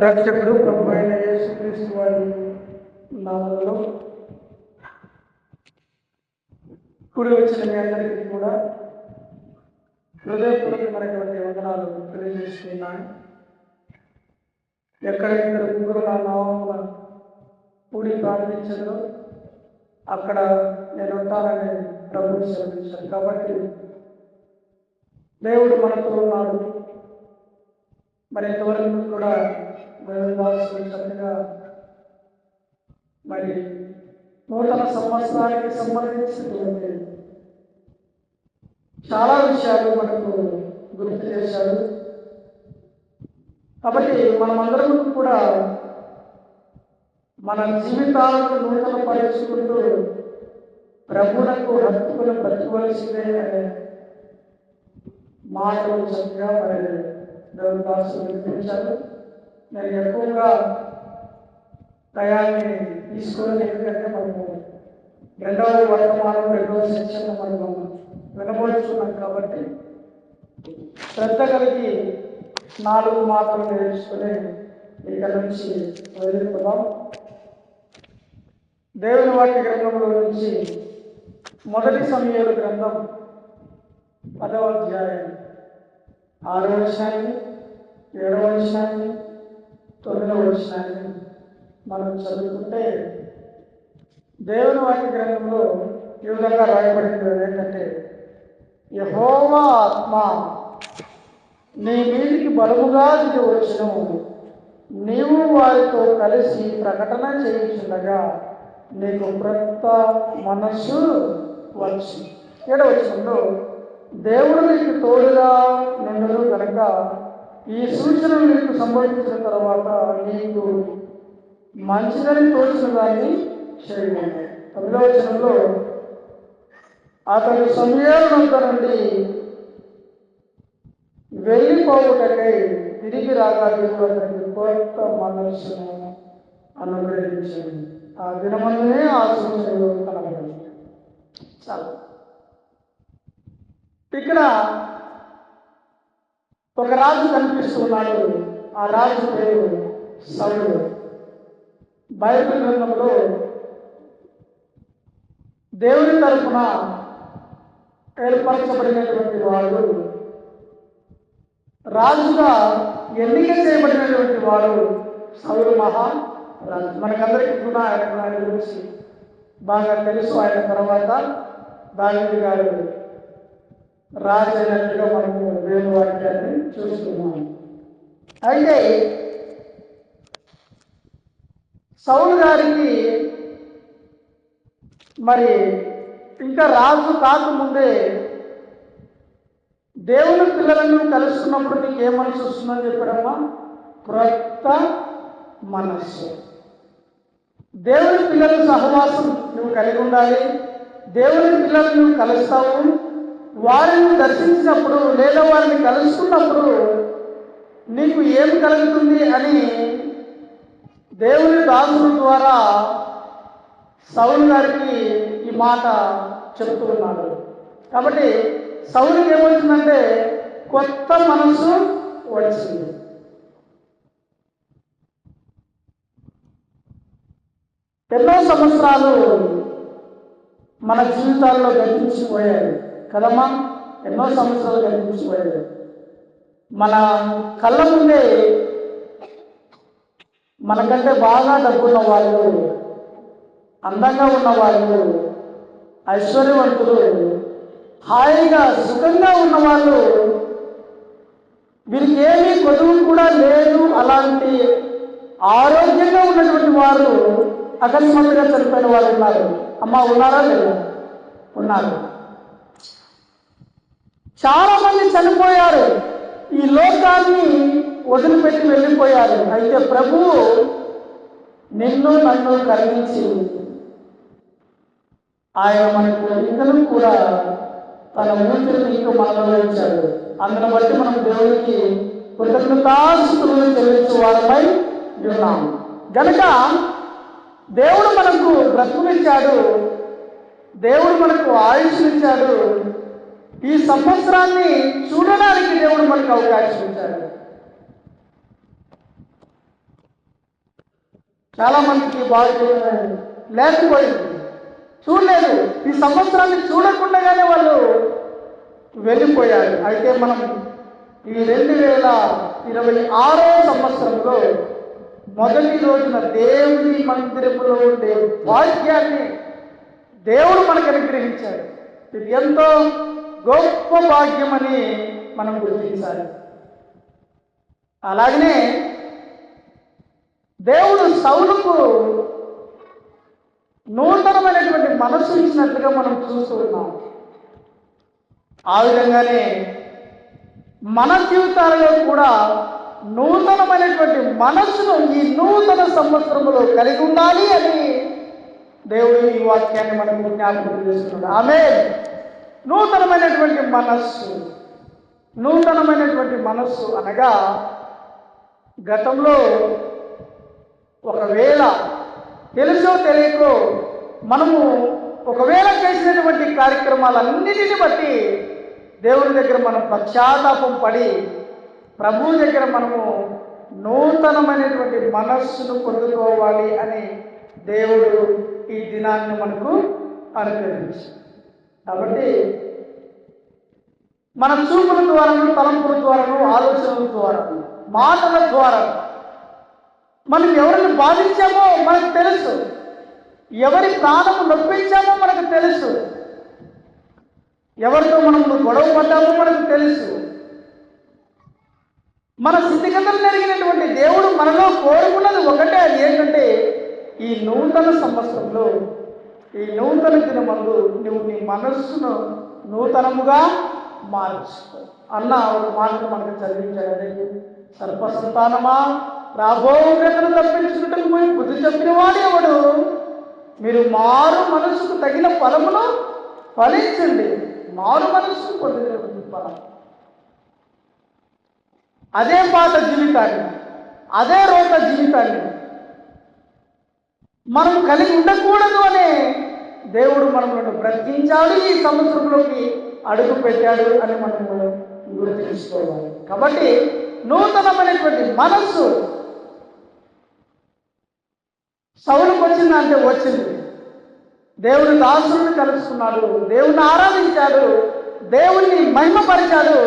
రక్షకుడు ప్రభు అయిన యేసుక్రీస్తు వారి నామములో కూడి వచ్చిన మీ అందరికీ కూడా హృదయపూర్వకమైనటువంటి వందనాలు తెలియజేస్తున్నాను. ఎక్కడెక్కడ ముగ్గురు నా నామమున కూడి ప్రార్థించదో అక్కడ నేను ఉంటానని ప్రభు సెలవించాను. కాబట్టి దేవుడు మనతో ఉన్నాడు. మరి ఇంతవరకు కూడా దేవుదాసులు చక్కగా మరి నూతన సంవత్సరానికి సంబంధించినటువంటి చాలా విషయాలు మనకు గుర్తు చేశాడు. కాబట్టి మనమందరం కూడా మన జీవితాలను నూతన పరుచుకుంటూ ప్రభువులకు హత్తుకుని బ్రతకవలసిందే అనే మాటలు చక్కగా మరి దేవుదాసులు వినిపించారు. నేను ఎక్కువగా టయాన్ని తీసుకొని, ఎందుకంటే మనము రెండవ వర్తమానం రెండవ సెక్షన్ మనము వినబోతున్నాం కాబట్టి శ్రద్ధ కలిగి 4 మాటలు నేర్చుకుని ఇక్కడ నుంచి వదిలిపోదాం. దేవుని వాక్య గ్రంథంలో నుంచి మొదటి సమూయేలు గ్రంథం 10వ అధ్యాయం 6వ వచనాన్ని, 7వ వచనాన్ని, 9వ వచనాన్ని మనం చదువుకుంటే దేవుని వాక్య గ్రంథంలో ఈ విధంగా రాయబడింది ఏంటంటే, యెహోవా ఆత్మ నీ మీదికి బలముగా దిగి వచ్చును, నీవు వారితో కలిసి ప్రకటన చేయుచుండగా నీకు క్రొత్త మనస్సు వచ్చు. 7వ వచనంలో దేవుడు నీకు తోడుగా నుండును కనుక ఈ సూచనలు నీకు సంభవించిన తర్వాత నీకు మంచిదని తోచిన దాన్ని చేయలేదు. 9వ వచనంలో అతడు సమూయేలు వద్ద నుండి వెళ్ళిపోవుటకై తిరిగి రాగా దేవుడు అతనికి కొత్త మనస్సును అనుగ్రహించింది. ఆ దినమందునే ఆ సూచనలు కనబడింది. చాలా ఇక్కడ ఒక రాజు కనిపిస్తున్నాడు. ఆ రాజు పేరు సౌలు. బైబిల్ గ్రంథంలో దేవుని తరఫున ఏర్పరచబడినటువంటి వాడు, రాజుగా ఎన్నిక చేయబడినటువంటి వాడు సౌలు మహారాజు. మనకందరికీ కూడా ఆయన గురించి బాగా తెలుసు. ఆయన తర్వాత దావీదు గారు రాజు అయినట్టుగా మనము దేవుని వాక్యాన్ని చూస్తున్నాము. అయితే సౌలు గారికి మరి ఇంకా రాజు కాకముందే దేవుని పిల్లలను కలుసుకున్నప్పుడు నీకు ఏ మనసు వస్తుందని చెప్పాడమ్మా? క్రొత్త మనస్సు. దేవుని పిల్లల సహవాసం నువ్వు కలిగి ఉండాలి. దేవుని పిల్లలను నువ్వు కలుస్తావు. వారిని దర్శించినప్పుడు లేదా వారిని కలుసుకున్నప్పుడు నీకు ఏమి కలుగుతుంది అని దేవుని దాసుల ద్వారా సౌలు గారికి ఈ మాట చెబుతూ ఉన్నాడు. కాబట్టి సౌలుకి ఏమవుతుందంటే కొత్త మనసు వచ్చింది. ఎన్నో సంవత్సరాలు మన జీవితాల్లో గతించిపోయాయి కదమ్మా. ఎన్నో సంవత్సరాలు గతించిపోయాయి. మన కళ్ళ ముందే మనకంటే బాగా డబ్బున్న వాళ్ళు, అందంగా ఉన్న వాళ్ళు, ఐశ్వర్యవంతులు, హాయిగా సుఖంగా ఉన్నవాళ్ళు, వీరికి ఏమీ కొదువు కూడా లేదు, అలాంటి ఆరోగ్యంగా ఉన్నటువంటి వారు అకస్మాత్తుగా చనిపోయిన వాళ్ళు ఉన్నారు. అమ్మ ఉన్నారా లేదా? ఉన్నారు. చాలా మంది చనిపోయారు, ఈ లోకాన్ని వదిలిపెట్టి వెళ్ళిపోయారు. అయితే ప్రభువు నిన్ను నన్ను కరుణించి ఆయన మనకు ఇంకనూ కూడా తన ఊపిరి నీకు మనలో ఇచ్చాడు. అందును బట్టి మనం దేవునికి కృతజ్ఞతాస్తుతులు చెల్లించు వారమై ఉన్నాం. గనక దేవుడు మనకు బ్రతుకునిచ్చాడు, దేవుడు మనకు ఆయుష్నిచ్చాడు, ఈ సంవత్సరాన్ని చూడడానికి దేవుడు మనకు అవకాశం ఇచ్చాడు. చాలా మందికి భాగ్యం లేకపోయింది, చూడలేదు. ఈ సంవత్సరాన్ని చూడకుండానే వాళ్ళు వెళ్ళిపోయారు. అయితే మనం ఈ 2026వ సంవత్సరంలో మొదటి రోజున దేవుని మందిరములో ఉండే భాగ్యాన్ని దేవుడు మనకు అనుగ్రహించాడు. ఇది ఎంతో గొప్ప భాగ్యమని మనం గుర్తించాలి. అలాగనే దేవుడు సౌలుకు నూతనమైనటువంటి మనస్సు ఇచ్చినట్లుగా మనం చూస్తూ ఉన్నాం. ఆ విధంగానే మన జీవితాలలో కూడా నూతనమైనటువంటి మనస్సును ఈ నూతన సంవత్సరంలో కలిగి ఉండాలి అని దేవుడు ఈ వాక్యాన్ని మనకు జ్ఞాపకం చేస్తున్నాడు. ఆమేన్. నూతనమైనటువంటి మనస్సు అనగా గతంలో ఒకవేళ తెలుసో తెలియకో మనము ఒకవేళ చేసినటువంటి కార్యక్రమాలన్నిటిని బట్టి దేవుని దగ్గర మనం పశ్చాత్తాపం పడి ప్రభువు దగ్గర మనము నూతనమైనటువంటి మనస్సును పొందుకోవాలి అని దేవుడు ఈ దినాన్ని మనకు అనుగ్రహించాడు. కాబట్టి మన చూపుల ద్వారాను, తలంపుల ద్వారాను, ఆలోచనల ద్వారాను, మాటల ద్వారా మనం ఎవరిని బాధించామో మనకు తెలుసు, ఎవరి ప్రాణము నొప్పించామో మనకు తెలుసు, ఎవరితో మనం గొడవ పడ్డామో మనకు తెలుసు. మన స్థితిగతులు జరిగినటువంటి దేవుడు మనలో కోరుకున్నది ఒకటే, అది ఏంటంటే ఈ నూతన సంవత్సరంలో, ఈ నూతన దినమందు నువ్వు నీ మనస్సును నూతనముగా మార్చుకో అన్న ఒక మాటను మనకు చదివించాడు. సర్ప సంతానమా, రాబోయేతను తప్పించుకుంటూ పోయి బుద్ధి చెప్పిన వాడు ఎవడు? మీరు మారు మనస్సుకు తగిన ఫలమును ఫలించండి. మారు మనస్సుకు పొందినటువంటి ఫలం, అదే పాత జీవితాన్ని, అదే రోత జీవితాన్ని మనం కలిగి ఉండకూడదు అనే దేవుడు మనల్ని బ్రతికించాడు, ఈ సంవత్సరంలోకి అడుగు పెట్టాడు అని మనము గుర్తించుకోవాలి. కాబట్టి నూతనమైనటువంటి మనస్సు సౌలుకు వచ్చిందంటే వచ్చింది. దేవుని దాసులను కలుసుకున్నాడు, దేవుని ఆరాధించాడు, దేవుణ్ణి మహిమపరిచాడు,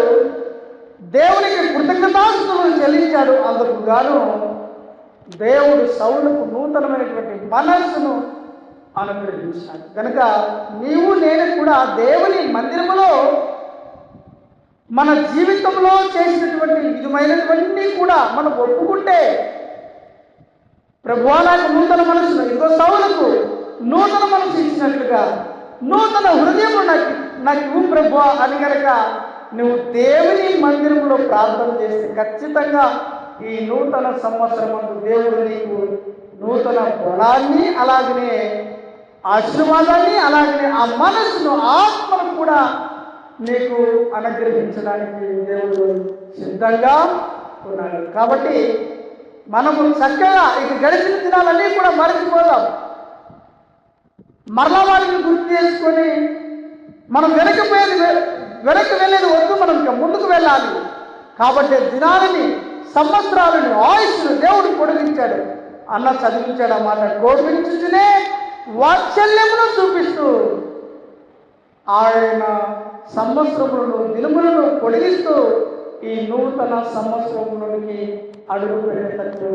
దేవునికి కృతజ్ఞతాస్తుతులు చెల్లించాడు. అందుకు గాను దేవుడు సౌలుకు నూతనమైనటువంటి మనస్సును అనుగ్రహించాడు. కనుక నీవు నేను కూడా దేవుని మందిరములో మన జీవితంలో చేసినటువంటి విధమైనటువంటి కూడా మనం ఒప్పుకుంటే, ప్రభువా నాకు నూతన మనస్సును, ఇంకో సౌలుకు నూతన మనసు ఇచ్చినట్లుగా నూతన హృదయం నాకు ఇవ్వు ప్రభువా అని కనుక నువ్వు దేవుని మందిరంలో ప్రార్థన చేస్తే ఖచ్చితంగా ఈ నూతన సంవత్సరం దేవుడు నీకు నూతన బలాన్ని, అలాగనే ఆశీర్వాదాన్ని, అలాగనే ఆ మనస్సును, ఆత్మను కూడా నీకు అనుగ్రహించడానికి దేవుడు సిద్ధంగా ఉన్నాడు. కాబట్టి మనము చక్కగా ఇక గడిచిన దినాలన్నీ కూడా మరచిపోదాం. మరలా వాటిని గుర్తు చేసుకొని మనం వెనక్కి వెళ్ళేది వద్దు, మనం ఇంకా ముందుకు వెళ్ళాలి. కాబట్టి దినాలని, సంవత్సరాలను, ఆయుష్ను దేవుడు పొడిగించాడు. అన్న చదివించాడు ఆ మాట, కోపించునే వాత్సల్యమును చూపిస్తూ ఆయన సంవత్సరములను, దినములను పొడిగిస్తూ ఈ నూతన సంవత్సరంలోనికి అడుగు పెట్టేటట్టు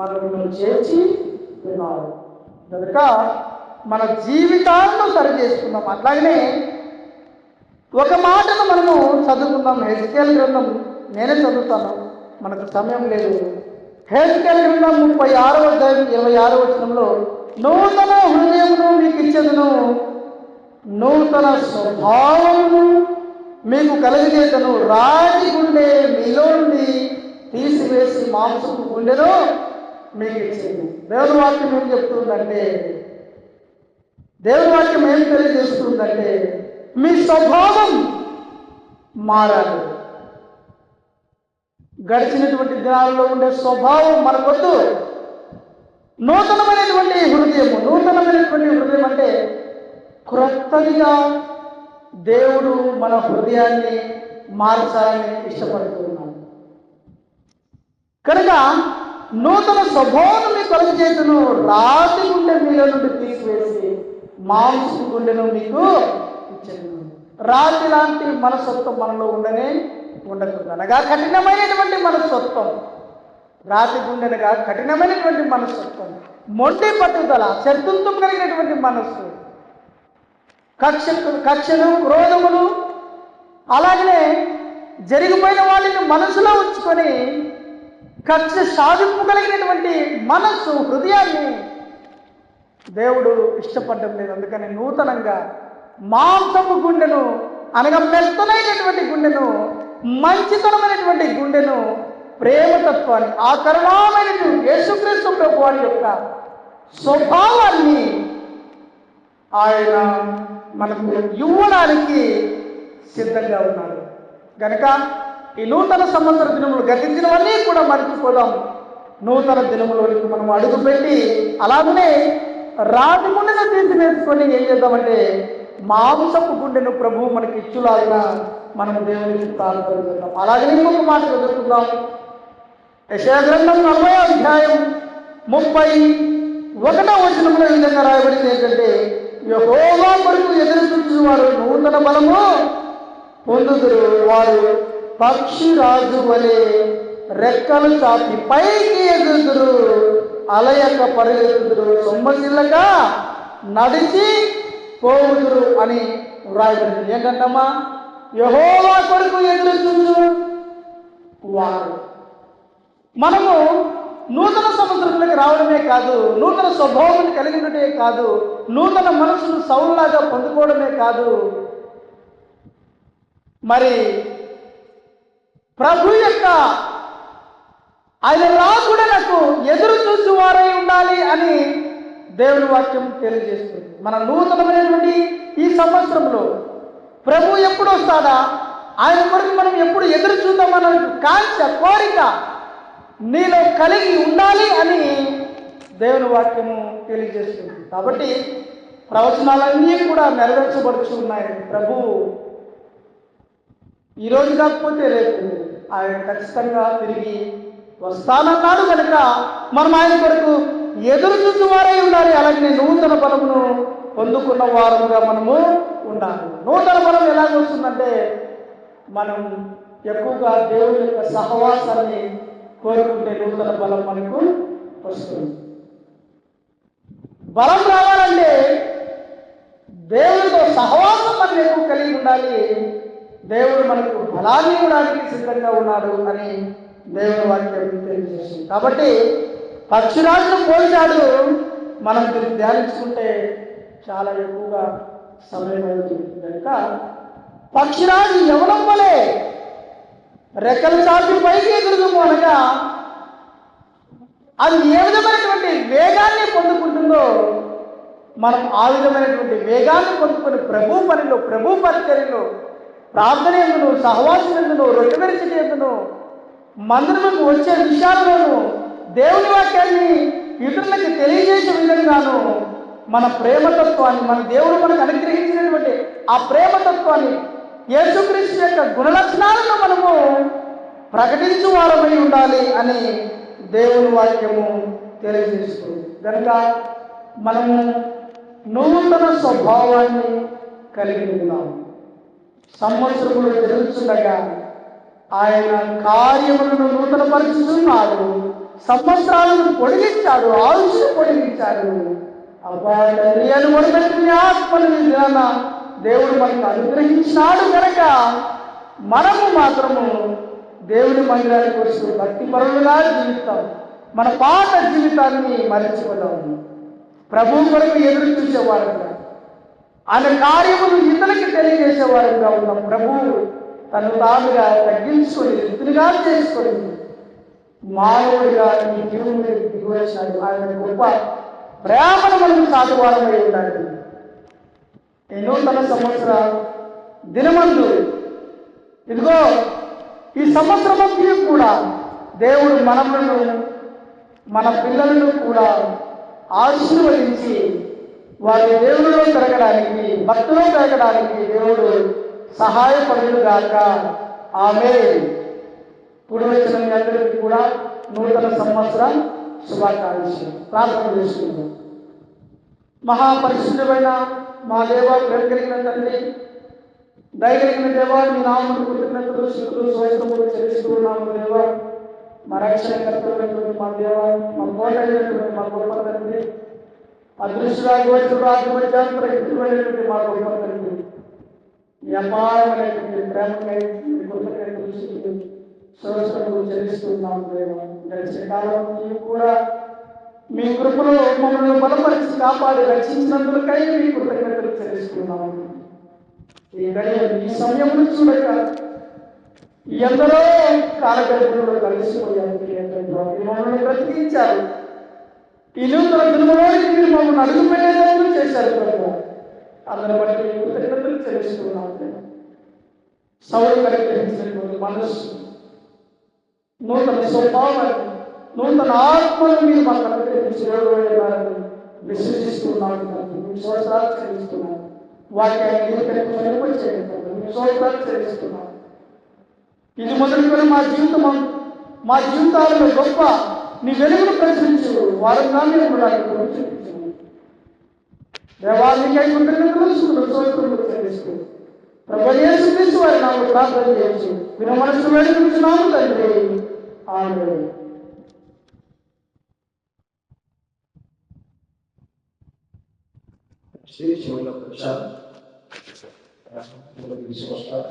మనల్ని చేసి ఉన్నాడు. కనుక మన జీవితాలను సరి చేసుకుందాం. అట్లాగనే ఒక మాటను మనము చదువుకుందాం. హెజ్కేల్ గ్రంథం నేనే చదువుతాను, మనకు సమయం లేదు. హెజ్కేల్ గ్రంథం 36వ అధ్యాయం 26వ వచనంలో, నూతన హృదయమును మీకు ఇచ్చేదను, నూతన స్వభావమును మీకు కలుగజేతను, రాతి గుండె మీలో నుండి తీసివేసి మాంసపు గుండెను మీకు ఇచ్చేది. దేవుని వాక్యం ఏం చెప్తుందంటే, దేవుని వాక్యం ఏం తెలియజేస్తుందంటే మీ స్వభావం మారాలి. గడిచినటువంటి దినాల్లో ఉండే స్వభావం మనకొద్దు. నూతనమైనటువంటి హృదయం అంటే క్రొత్తదిగా దేవుడు మన హృదయాన్ని మార్చాలని ఇష్టపడుతున్నాడు. కనుక నూతన స్వభావం మీ కొరకు చేతును రాతి గుండె మీలో నుండి తీసివేసి మాంసపు గుండెను మీకు ఇచ్చాను. రాతి లాంటి మనస్తత్వం మనలో ఉండకూడదు అనగా కఠినమైనటువంటి మనస్తత్వం, రాతి గుండెనగా కఠినమైనటువంటి మనస్తత్వం, మొండి పట్టుదల, శత్రుత్వం కలిగినటువంటి మనస్సు, కక్షలు, క్రోధములు, అలాగనే జరిగిపోయిన వాళ్ళని మనసులో ఉంచుకొని కక్ష సాధింపు కలిగినటువంటి మనస్సు, హృదయాన్ని దేవుడు ఇష్టపడడం లేదు. అందుకని నూతనంగా మాంసపు గుండెను అనగా మెత్తనైనటువంటి గుండెను, మంచితనమైనటువంటి గుండెను, ప్రేమతత్వాన్ని, ఆ కరుణామైనటువంటి యేసుక్రీస్తు ప్రభు వారి యొక్క స్వభావాన్ని ఆయన మనకు ఇవ్వడానికి సిద్ధంగా ఉన్నాడు. కనుక ఈ నూతన సంవత్సర దినములు గతించినవన్నీ కూడా మర్చిపోదాం. నూతన దినములోనికి మనం అడుగుపెట్టి అలాగనే రాతి గుండెను తీసివేసుకొని ఏం చేద్దామంటే మాంసపు గుండెను ప్రభువు మనకి ఇచ్చులాగా మనం దేవునికి ప్రార్థన చేద్దాం. అలాగే ఇంకొక మాట చదువుకుందాం. యెషయా గ్రంథం 40వ అధ్యాయం 31వ వచనంలో ఈ విధంగా రాయబడింది ఏంటంటే, యెహోవా కొరకు ఎదురు చూచువారు నూతన బలము పొందుదురు, వారు పక్షి రాజు వలె రెక్కలు చాపి పైకి ఎగురుదురు, అలయక పరిగెత్తుదురు, సొమ్మసిల్లక నడిచి పోవుదురు అని వ్రాయబడింది. ఏంటంటమ్మా? యెహోవా కొరకు ఎదురు చూచు వారు. మనము నూతన సంవత్సరంలోకి రావడమే కాదు, నూతన స్వభావాన్ని కలిగినటే కాదు, నూతన మనసును సౌలులాగా పొందుకోవడమే కాదు, మరి ప్రభు యొక్క ఆయన రాకుడనకు ఎదురు చూసి వారై ఉండాలి అని దేవుని వాక్యం తెలియజేస్తుంది. మన నూతనమైనటువంటి ఈ సంవత్సరంలో ప్రభు ఎప్పుడు వస్తాడా, ఆయన కొరకు మనం ఎప్పుడు ఎదురు చూద్దామన్న కాంక్ష, కోరిక నీలో కలిగి ఉండాలి అని దేవుని వాక్యము తెలియజేస్తుంది. కాబట్టి ప్రవచనాలన్నీ కూడా నెరవేర్చబడుతూ ఉన్నాయి. ప్రభు ఈరోజు కాకపోతే రేపు ఆయన ఖచ్చితంగా తిరిగి వస్తానన్నాడు. కనుక మనం ఆయన కొరకు ఎదురు చూసేవారై ఉండాలి. అలాగే నూతన బలమును పొందుకున్న వారముగా మనము ఉండాలి. నూతన బలం ఎలాగ వస్తుందంటే మనం ఎక్కువగా దేవుని యొక్క సహవాసాన్ని కోరుకుంటే నూతన బలం మనకు వస్తుంది. బలం రావాలంటే దేవుడితో సహవాసం మనం ఎక్కువ కలిగి ఉండాలి. దేవుడు మనకు బలాన్ని ఇవ్వడానికి సిద్ధంగా ఉన్నాడు అని దేవుని వాక్యం తెలియజేస్తుంది. కాబట్టి పక్షిరాజును పోల్చాడు. మనం దీన్ని ధ్యానించుకుంటే చాలా ఎక్కువగా సమయం అవుతుంది. కనుక పక్షిరాజు యవనం వలె రెక్కలు చాపి పైకి ఎగురుదుము అనగా అది ఏ విధమైనటువంటి వేగాన్ని పొందుకుంటుందో మనం ఆ విధమైనటువంటి వేగాన్ని పొందుకొని ప్రభు పనిలో, ప్రభు పరిచర్యలో, ప్రార్థన ఎందును, సహవాసం ఎందును, రొట్టె విరిచి ఎందును, మందిరముకు వచ్చే విషయాల్లోనూ దేవుని వాక్యాన్ని ఇతరులకి తెలియజేసే విధంగాను మన ప్రేమతత్వాన్ని, మన దేవుడు మనకు అనుగ్రహించినటువంటి ఆ ప్రేమతత్వాన్ని, యేసుక్రీస్తు యొక్క గుణలక్షణాలను మనము ప్రకటించు వారమై ఉండాలి అని దేవుని వాక్యము తెలియజేస్తుంది. కనుక మనము నూతన స్వభావాన్ని కలిగి ఉన్నాము. సంవత్సరములు జరుగుతుండగా ఆయన కార్యములను నూతన పరుచుతున్నాడు. సంవత్సరాలను పొడిగించాడు, ఆయుష్ను పొడిగించాడు. అబ్బాయిని మొదలుపెట్టిన ఆత్మను విధాన దేవుడు మనకు అనుగ్రహించినాడు. కనుక మనము మాత్రము దేవుని మందిరానికి వచ్చి భక్తి పరులుగా జీవిస్తాం. మన పాత జీవితాన్ని మరచిపోదాము. ప్రభు కొరకు ఎదురు చూసేవారుగా, ఆయన కార్యములు ఇతరులకి తెలియజేసేవారుగా ఉన్నాం. ప్రభువు తను తానుగా తగ్గించుకొని రీతిగా చేసుకొని మానవుడిగా ఈ జీవుని దిగువేశాడు. ఆయన గొప్ప ప్రేమను మనం సాధువారమై ఉండాలి. ఎన్నో తన సంవత్సర దినమందు ఇదిగో ఈ సంవత్సరమంతా కూడా దేవుడు మనలను, మన పిల్లలను కూడా ఆశీర్వదించి వారి దేవుడిలో పెరగడానికి, భక్తిలో పెరగడానికి దేవుడు సహాయపడును గాక. ఆమేన్. కూడి వచ్చిన మీ అందరికీ కూడా నూతన సంవత్సర శుభాకాంక్షలు. ప్రార్థన చేసుకుందాం. మహాపరిశుద్ధమైన మా దేవ, ప్రేమ కలిగిన తండ్రి, దయగలిగిన దేవ, మీ నామమును కృతజ్ఞతలు స్తుతులు స్తోత్రములు చెల్లిస్తున్నాము దేవ. మా రక్షణకర్తమైనటువంటి మా దేవ, మా కోట అయినటువంటి మా గొప్ప తండ్రి, అదృశ్య మధ్యాంతరమైనటువంటి మా గొప్ప తండ్రి, మీ అపారమైనటువంటి ప్రేమకై కృతజ్ఞతలు స్తుతులు స్తోత్రములు చెల్లిస్తున్నాము దేవ. గడిచిన కాలం కూడా మీ కృపలో మమ్మల్ని బలపరిచి కాపాడి రక్షించినందుకై మీ కృతజ్ఞతలు చెల్లిస్తున్నాము. ఈ సమయంలో చూడక ఎందరో కాలగర్భంలో కలిసిపోయారు, మమ్మల్ని బ్రతికించారు. ఈ నూతన దినములోకి మీరు మమ్మల్ని అడుగుపెట్టేందుకు చేశారు ప్రభు. అందరి బట్టి మీ కృతజ్ఞతలు చెల్లిస్తున్నాము. సౌలు కలిగించినటువంటి మనస్సు, నూతన స్వభావాన్ని, నూతన ఆత్మను మీరు మాకు అనుగ్రహించాలని విశ్వసిస్తున్నాను. మీ స్తోత్రాలు చెల్లిస్తున్నాను. వాక్యాన్ని మీ స్తోత్రాలు చెల్లిస్తున్నాను. ఇది మొదలుకొని మా జీవితాలలో గొప్ప నీ వెలుగును ప్రచురించు వారంగా మేము చూపించాము. దేవాలయకై కృతజ్ఞతలు స్తోత్రములు చెల్లిస్తూ ప్రభువు యేసుక్రీస్తు వారి నామములో ప్రార్థన చేయొచ్చు. విన మనసు వేడుకుంటున్నాము తండ్రి. ఆమేన్. Sì, ci vuole la